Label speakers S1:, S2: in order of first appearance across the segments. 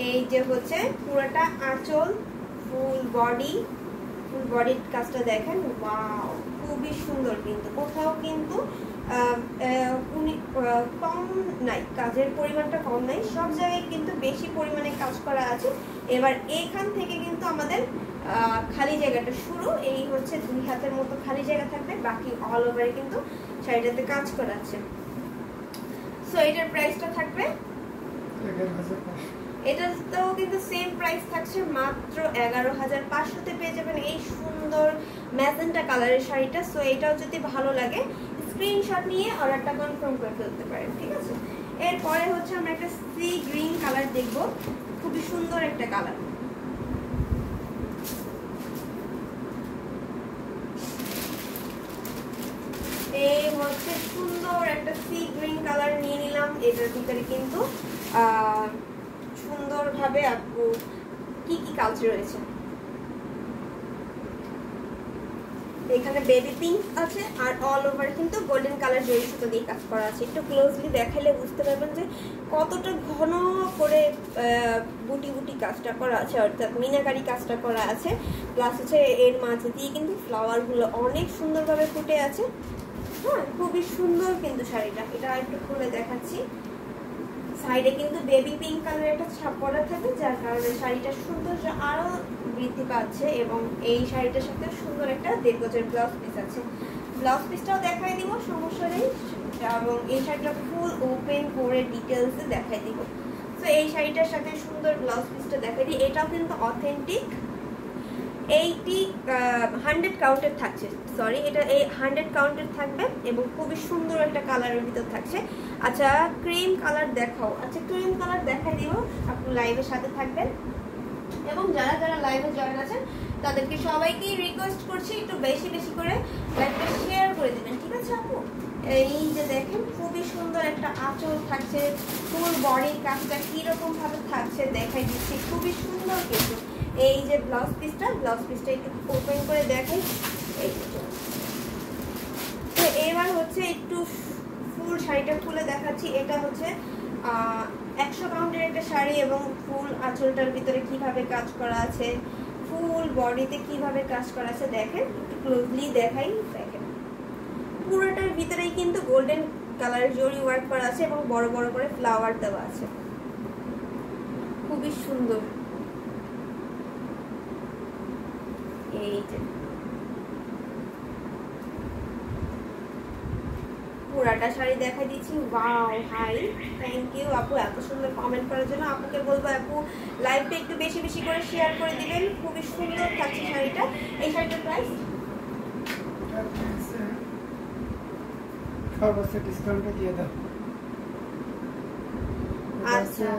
S1: এই যে হচ্ছে পুরোটা আঁচল, ফুল বডির কাজটা দেখেন, ওয়াও খুবই সুন্দর। কিন্তু কোথাও কিন্তু কম নাই, কাজের পরিমাণটা কম নাই, সব জায়গায় কিন্তু বেশি পরিমাণে কাজ করা আছে। এবার এইখান থেকে কিন্তু আমাদের খালি জায়গাটা শুরু, এই হচ্ছে 2 হাতের মতো খালি জায়গা থাকবে, বাকি অল ওভারে কিন্তু শাড়িটাতে কাজ করা আছে। সো এটার প্রাইসটা থাকবে
S2: 11,500।
S1: এটাতেও কিন্তু সেম প্রাইস থাকছে, মাত্র 11,500-তে পেয়ে যাবেন এই সুন্দর ম্যাজেন্টা কালারের শাড়িটা। সো এটাও যদি ভালো লাগে স্ক্রিনশট নিয়ে অর্ডারটা কনফার্ম করে ফেলতে পারেন, ঠিক আছে। এরপরে হচ্ছে আমরা একটা সি গ্রিন কালার দেখব, খুবই সুন্দর একটা কালার। এই হচ্ছে সুন্দর একটা সি গ্রিন কালার নিয়ে নিলাম। এটার ভিতরে কিন্তু সুন্দরভাবে আপু কি কি কাজ রয়েছে, এখানে বেবি পিঙ্ক আছে আর অল ওভার কিন্তু গোল্ডেন কালার জড়ি সুতো দিয়ে কাজ করা আছে। একটু ক্লোজলি দেখালে বুঝতে পারবেন যে কতটা ঘন করে বুটি বুটি কাজটা করা আছে, অর্থাৎ মিনাকারি কাজটা করা আছে। প্লাস হচ্ছে এর মাঝে দিয়ে কিন্তু ফ্লাওয়ারগুলো অনেক সুন্দরভাবে ফুটে আছে। হ্যাঁ, খুবই সুন্দর কিন্তু শাড়িটা। এটা একটু খুলে দেখাচ্ছি। সাইডে কিন্তু বেবি পিঙ্ক কালারের একটা ছাপ পরা থাকে, যার কারণে শাড়িটার সৌন্দর্য আরো বৃদ্ধি পাচ্ছে। এবং এই শাড়িটার সাথে সুন্দর একটা 1.5 গজের ব্লাউজ পিস আছে। ব্লাউজ পিসটাও দেখাই দিব, সমস্যা নেই। এবং এই শাড়িটা ফুল ওপেন করে ডিটেলসে দেখাই দিব। তো এই শাড়িটার সাথে সুন্দর ব্লাউজ পিসটা দেখাই দিই। এটাও কিন্তু অথেন্টিক 100 কাউন্টের থাকছে, সরি এটা 100 কাউন্টের থাকবে এবং খুবই সুন্দর একটা কালারের ভিতর থাকছে। আচ্ছা ক্রিম কালার দেখাও। আচ্ছা ক্রিম কালার দেখাই দিব, আপনি লাইভের সাথে থাকবেন। এবং যারা যারা লাইভে জয়েন আছেন তাদেরকে সবাইকেই রিকোয়েস্ট করছি একটু বেশি বেশি করে লাইভটা শেয়ার করে দিবেন, ঠিক আছে আপু। এই যে দেখেন খুবই সুন্দর একটা আঁচল থাকছে, ফুল বডির কাজটা কিরকম ভাবে থাকছে দেখাই দিচ্ছি, খুবই সুন্দর কিন্তু। এই যে ব্লাউজ পিসটা একটু ওপেন করে দেখাই। এই তো এবার হচ্ছে একটু ফুল শাড়িটা খুলে দেখাচ্ছি। এটা হচ্ছে 100 কাউন্টের একটা শাড়ি এবং ফুল আঁচলটার ভিতরে কিভাবে কাজ করা আছে, ফুল বডিতে কিভাবে কাজ করা আছে দেখেন, একটু ক্লোজলি দেখাই। দেখেন পুরোটার ভিতরেই কিন্তু গোল্ডেন কালারের জরি ওয়ার্ক করা আছে এবং বড় বড় করে ফ্লাওয়ার দেওয়া আছে, খুবই সুন্দর। এই যে পুরাটা শাড়ি দেখাই দিচ্ছি। ওয়াও হাই, থ্যাংক ইউ আপু এত সুন্দর কমেন্ট করার জন্য। আপুকে বলবো আপু লাইভটা একটু বেশি বেশি করে শেয়ার করে দিবেন, খুবই সুন্দর থাকছে শাড়িটা। এই শাড়িটার প্রাইস
S2: সর্বোচ্চ ডিসকাউন্টে দিয়ে দাও।
S1: আচ্ছা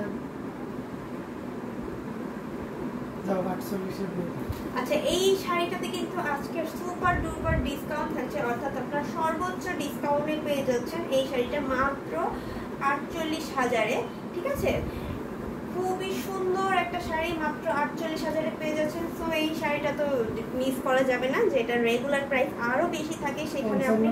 S1: আচ্ছা এই শাড়িটাতে কিন্তু আজকে সুপার ডুপার ডিসকাউন্ট থাকছে, অর্থাৎ আপনারা সর্বোচ্চ ডিসকাউন্টে পেয়ে যাচ্ছেন এই শাড়িটা মাত্র 48,000-এ, ঠিক আছে। খুবই সুন্দর একটা শাড়ি, মাত্র 48,000-এ পেয়ে যাচ্ছেন। সো এই শাড়িটা তো মিস করা যাবে না, যে এটা রেগুলার প্রাইস আরো বেশি থাকে। সেখানে আপনি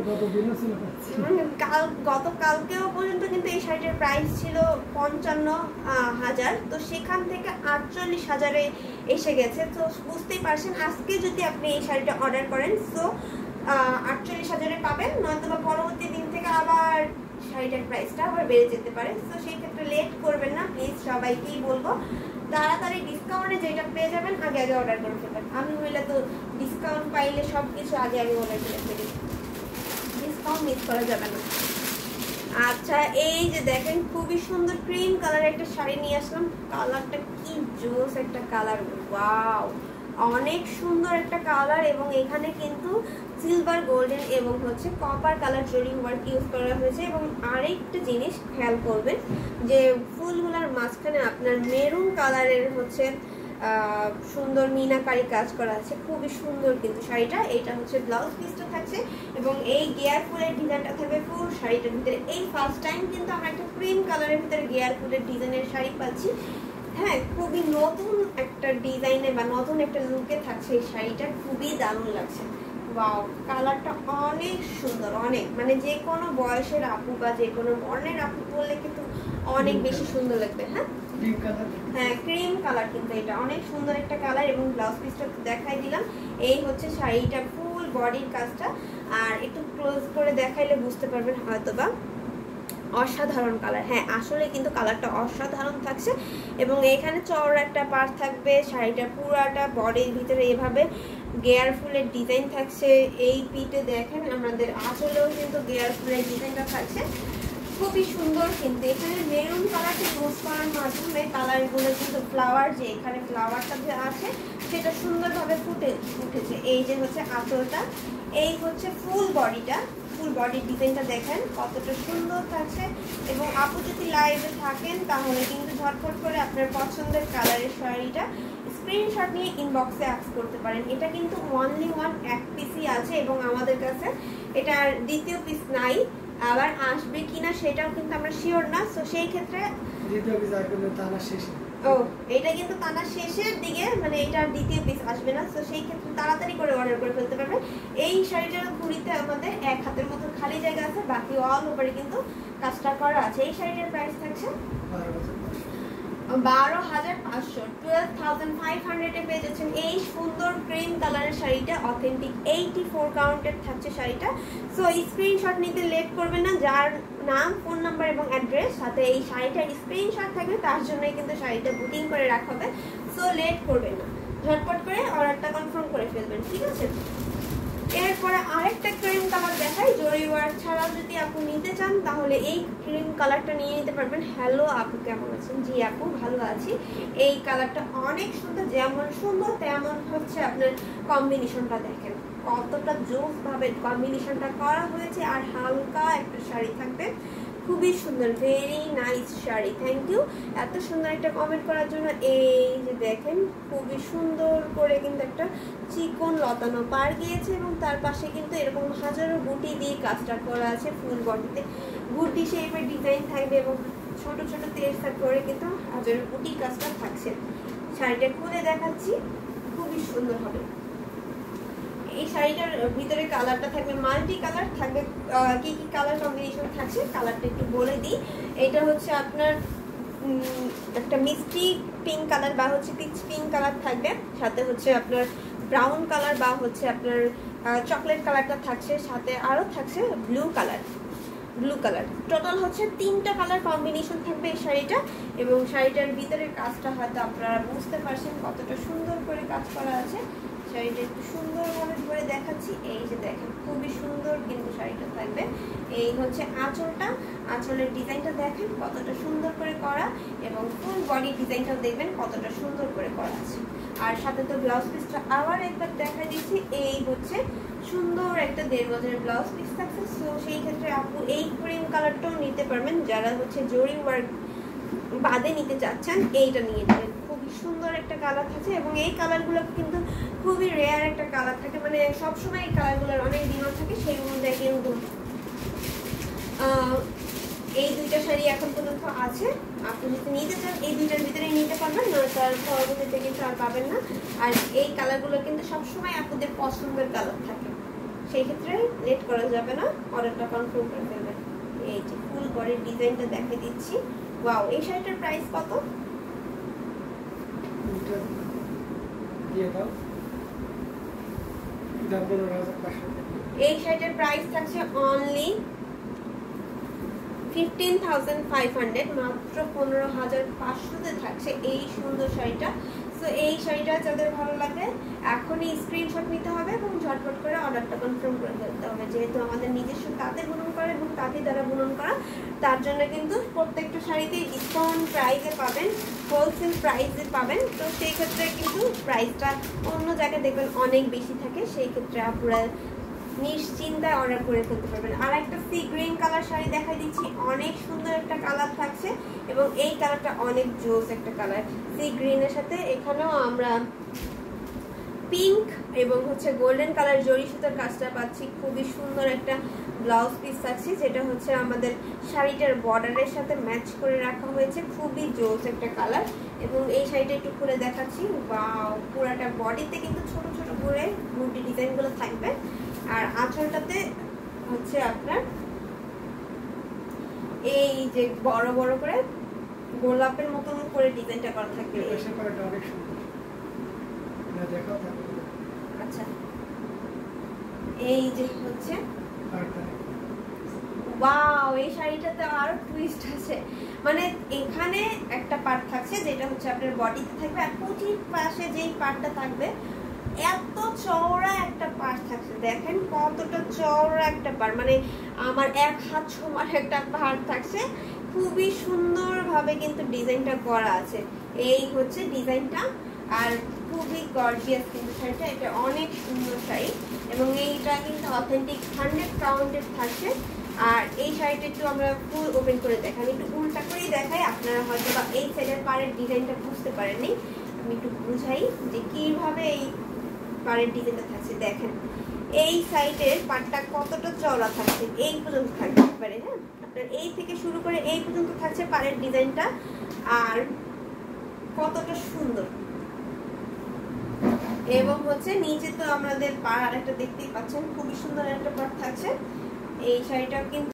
S1: গতকালকেও পর্যন্ত কিন্তু এই শাড়িটার প্রাইস ছিল 55,000, তো সেখান থেকে 48,000-এ এসে গেছে। তো বুঝতেই পারছেন আজকে যদি আপনি এই শাড়িটা অর্ডার করেন সো 48,000-এ পাবেন, নয়তো বা পরবর্তী দিন থেকে আবার শাড়িটার প্রাইসটা আবার বেড়ে যেতে পারে। তো সেই ক্ষেত্রে লেট করবেন না প্লিজ, সবাইকেই বলবো তাড়াতাড়ি ডিসকাউন্টে যেটা পেয়ে যাবেন আগে আগে অর্ডার করে ফেলবেন। আমি হইলে তো ডিসকাউন্ট পাইলে সব কিছু আগে আগে অর্ডার করে ফেলি, ডিসকাউন্ট মিস করা যাবে না। আচ্ছা এই যে দেখেন খুবই সুন্দর ক্রিম কালার একটা শাড়ি নিয়ে আসলাম, কালারটা কি জোস একটা কালার, ওয়াও অনেক সুন্দর একটা কালার। এবং এখানে কিন্তু সিলভার গোল্ডেন এবং হচ্ছে কপার কালার জরি ওয়ার্ক ইউজ করা হয়েছে। এবং আরেকটা জিনিস খেয়াল করবেন যে ফুলগুলোর মাঝখানে আপনার মেরুন কালারের হচ্ছে সুন্দর মিনাকারি কাজ করা আছে, খুবই সুন্দর কিন্তু শাড়িটা। এইটা হচ্ছে ব্লাউজ পিসটা থাকছে এবং এই গিয়ার ফুলের ডিজাইনটা থাকবে ফুল শাড়িটার ভিতরে। এই ফার্স্ট টাইম কিন্তু আমরা একটা ক্রিম কালারের ভিতরে গিয়ার ফুলের ডিজাইনের শাড়ি পাচ্ছি। হ্যাঁ, খুবই নতুন একটা ডিজাইনে বা নতুন একটা লুকে থাকছে এই শাড়িটা, খুবই দারুণ লাগছে। ওয়াও কালারটা অনেক সুন্দর, অনেক মানে যে কোনো বয়সের আপু বা যে কোনো বর্ণের আপু বললে কিন্তু অনেক বেশি সুন্দর লাগবে। হ্যাঁ
S2: ক্রিম কালার।
S1: হ্যাঁ ক্রিম কালার, কিন্তু এটা অনেক সুন্দর একটা কালার এবং ব্লাউজ পিসটা দেখাই দিলাম। এই হচ্ছে শাড়িটা ফুল বডির কাজটা, আর একটু ক্লোজ করে দেখাইলে বুঝতে পারবেন হয়তোবা। অসাধারণ কালার, হ্যাঁ আসলে কিন্তু কালারটা অসাধারণ থাকছে এবং এখানে চওড়া একটা পার্ট থাকবে। শাড়িটা পুরাটা বডির ভিতরে এভাবে গেয়ার ফুলের ডিজাইন থাকছে। এই পিঠে দেখেন আমাদের আঁচলেও কিন্তু গেয়ার ফুলের ডিজাইনটা থাকছে, খুবই সুন্দর। কিন্তু এখানে মেরুন কালারটা ইউজ করার মাধ্যমে কালারগুলো কিন্তু ফ্লাওয়ার, যে এখানে ফ্লাওয়ারটা যে আছে সেটা সুন্দরভাবে উঠেছে। এই যে হচ্ছে আঁচলটা, এই হচ্ছে ফুল বডিটা, ফুল বডির ডিজাইনটা দেখেন কতটা সুন্দর থাকছে। এবং আপু যদি লাইভে থাকেন তাহলে কিন্তু ঝটফট করে আপনার পছন্দের কালারের শাড়িটা স্ক্রিনশট নিয়ে ইনবক্সে আস্ক করতে পারেন। এটা কিন্তু অনলি এক পিসই আছে এবং আমাদের কাছে এটার দ্বিতীয় পিস নাই, আবার আসবে কিনা সেটাও কিন্তু আমরা শিওর না। তো সেই ক্ষেত্রে
S2: দ্বিতীয় পিস আসবে টানা শেষে।
S1: ও এটা কিন্তু টানা শেষের দিকে, মানে এটার দ্বিতীয় পিস আসবে না। তো সেই ক্ষেত্রে তাড়াতাড়ি করে অর্ডার করে ফেলতে পারবেন। এই শাড়িটার ঘুড়িতে আমাদের এক হাতের মতো খালি জায়গা আছে, বাকি অল ওভারে কিন্তু কাজটা করা আছে। এই শাড়িটার প্রাইস থাকছে 12,500, 12,500 এ পেয়ে যাচ্ছেন এই সুন্দর ক্রিম কালারের শাড়িটা। অথেন্টিক 84 কাউন্টের থাকছে শাড়িটা। সো স্ক্রিনশট নিতে লেট করবেন না, যার নাম, ফোন নাম্বার এবং অ্যাড্রেস সাথে এই শাড়িটার স্ক্রিনশট থাকবে তার জন্যই কিন্তু শাড়িটা বুকিং করে রাখা হবে। সো লেট করবেন না, ঝটপট করে অর্ডারটা কনফার্ম করে ফেলবেন, ঠিক আছে? এরপরে আরেকটা ক্রিম কালার দেখাই। জরি ওয়ার্ক ছাড়াও যদি আপু নিতে চান তাহলে এই ক্রিম কালারটা নিয়ে নিতে পারবেন। হ্যালো আপু, কেমন আছেন? জি আপু ভালো আছি। এই কালারটা অনেক সুন্দর, যেমন সুন্দর তেমন হচ্ছে আপনার কম্বিনেশনটা দেখেন কতটা জোস ভাবে কম্বিনেশনটা করা হয়েছে। আর হালকা একটা শাড়ি থাকবে, খুবই সুন্দর, very nice sari. Thank you এত সুন্দর একটা কমেন্ট করার জন্য। এই যে দেখেন খুবই সুন্দর করে কিন্তু একটা চিকন লতানো পার গিয়েছে এবং তার পাশে কিন্তু এরকম হাজারো বুটি দিয়ে কাজটা করা আছে। ফুল বডিতে বুটি শেপের ডিজাইন থাকবে এবং ছোট ছোট তেরসা করে কিন্তু হাজারো বুটি কাজটা থাকছে। শাড়িটা খুলে দেখাচ্ছি, খুবই সুন্দর হবে। এই শাড়িটার ভিতরে কালারটা থাকবে মাল্টি কালার থাকবে। কি কি কালার কম্বিনেশন থাকছে কালারটা একটু বলে দিই। এটা হচ্ছে আপনার একটা মিষ্টি পিঙ্ক কালার বা হচ্ছে পিচ পিঙ্ক কালার থাকবে, সাথে হচ্ছে আপনার ব্রাউন কালার বা হচ্ছে আপনার চকলেট কালারটা থাকছে, সাথে আরও থাকছে ব্লু কালার। টোটাল হচ্ছে 3টা কালার কম্বিনেশন থাকবে এই শাড়িটা। এবং শাড়িটার ভিতরের কাজটা হয়তো আপনারা বুঝতে পারছেন কতটা সুন্দর করে কাজ করা আছে। শাড়িটা একটু সুন্দরভাবে ধরে দেখাচ্ছি। এই যে দেখেন খুবই সুন্দর কিন্তু শাড়িটা থাকবে। এই হচ্ছে আঁচলটা, আঁচলের ডিজাইনটা দেখেন কতটা সুন্দর করে করা এবং ফুল বডি ডিজাইনটাও দেখবেন কতটা সুন্দর করে করা আছে। আর সাথে তো ব্লাউজ পিসটা আবার একবার দেখা দিচ্ছি। এই হচ্ছে সুন্দর একটা 1.5 গজের ব্লাউজ পিস থাকছে। সো সেই ক্ষেত্রে আপু এই ক্রিম কালারটাও নিতে পারবেন, যারা হচ্ছে জরি ওয়ার্ক বাদে নিতে চাচ্ছেন এইটা নিয়ে নেবেন। খুবই সুন্দর একটা কালার থাকে এবং এই কালারগুলো কিন্তু খুবই রেয়ার একটা কালার থাকে, মানে সবসময় এই কালারগুলোর অনেক ডিমান্ড থাকে। সেই অনুযায়ী কিন্তু এই দুইটা শাড়ি এখন পর্যন্ত আছে। আপনি যদি নিতে চান এই দুইটার ভিতরে নিতে পারবেন, না তার পরবর্তীতে কিন্তু আর পাবেন না। আর এই কালারগুলো কিন্তু সবসময় আপনাদের পছন্দের কালার থাকে, সেই ক্ষেত্রে লেট করা যাবে না, অর্ডারটা কনফার্ম করে ফেলবেন। এই যে ফুল বডির ডিজাইনটা দেখে দিচ্ছি। ওয়াও, এই শাড়িটার প্রাইস কত? এই শাড়িটার প্রাইস থাকছে অনলি 15,500, মাত্র 15,500-তে থাকছে এই সুন্দর শাড়িটা। সো এই শাড়িটা যাদের ভালো লাগে এখনই স্ক্রিনশট নিতে হবে এবং ঝটপট করে অর্ডারটা কনফার্ম করে ফেলতে হবে। যেহেতু আমাদের নিজস্ব তাঁতে বুনন করা এবং তাঁতি দ্বারা বুনন করা, তার জন্য কিন্তু প্রত্যেকটা শাড়িতেই ডিসকাউন্ট প্রাইসে পাবেন, হোলসেল প্রাইসে পাবেন। তো সেই ক্ষেত্রে কিন্তু প্রাইসটা অন্য জায়গায় দেখবেন অনেক বেশি থাকে, সেই ক্ষেত্রে আপনারা নিশ্চিন্তায় অর্ডার করে ফেলতে পারবেন। আর একটা সি গ্রিন কালার শাড়ি দেখাই দিচ্ছি, অনেক সুন্দর একটা কালার থাকছে এবং এই কালারটা অনেক জোস একটা কালার। সি গ্রিনের সাথে এখানেও আমরা পিঙ্ক এবং হচ্ছে গোল্ডেন কালার জরি সুতার কাজটা পাচ্ছি। খুবই সুন্দর একটা ব্লাউজ পিস আছে, যেটা হচ্ছে আমাদের শাড়িটার বর্ডারের সাথে ম্যাচ করে রাখা হয়েছে। খুবই জোস একটা কালার এবং এই শাড়িটা একটু খুলে দেখাচ্ছি। ওয়াও, পুরাটা বডিতে কিন্তু ছোট ছোট করে বুটি ডিজাইনগুলো থাকবে। আর আঁচলটাতে হচ্ছে আপনার এই যে বড় বড় করে গোলাপের মতন করে ডিজাইনটা করা থাকবে।
S2: পাশে পাড়টা অনেক সুন্দর, না দেখাও তারপরে।
S1: আচ্ছা, এই যে হচ্ছে
S2: পাড়টা
S1: ওয়াও, এই শাড়িটাতে আরো টুইস্ট আছে। মানে এখানে একটা পার্ট থাকছে যেটা হচ্ছে আপনার বডিতে থাকবে, আর পুঁথির পাশে যেই পার্টটা থাকবে এত চওড়া একটা পার্ট থাকছে। দেখেন কতটা চওড়া একটা পার্ট, মানে আমার এক হাত সমান একটা পার্ট থাকছে। খুবই সুন্দরভাবে কিন্তু ডিজাইনটা করা আছে। এই হচ্ছে ডিজাইনটা, আর খুবই গর্জিয়াস কিন্তু শাড়িটা। এটা অনেক সুন্দর শাড়ি এবং এইটা কিন্তু অথেন্টিক 100 কাউন্টেড থাকছে। আর এই শাড়িটা একটু আমরা ফুল ওপেন করে দেখাই, আমি একটু উল্টা করেই দেখাই, আপনারা হয়তো বা এই সাইডের পাড়ের ডিজাইনটা বুঝতে পারেননি। আমি একটু বুঝাই যে কিভাবে এই পাড়ের ডিজাইনটা থাকছে। দেখেন এই সাইডের পাড়টা কতটা চওড়া থাকছে, এই পর্যন্ত থাকতে পারে। হ্যাঁ, আপনার এই থেকে শুরু করে এই পর্যন্ত থাকছে পাড়ের ডিজাইনটা, আর কতটা সুন্দর। এবং হচ্ছে নিচে তো আমাদের পাড় আর একটা দেখতেই পাচ্ছেন, খুবই সুন্দর একটা পাড় থাকছে। এই শাড়িটা কিন্তু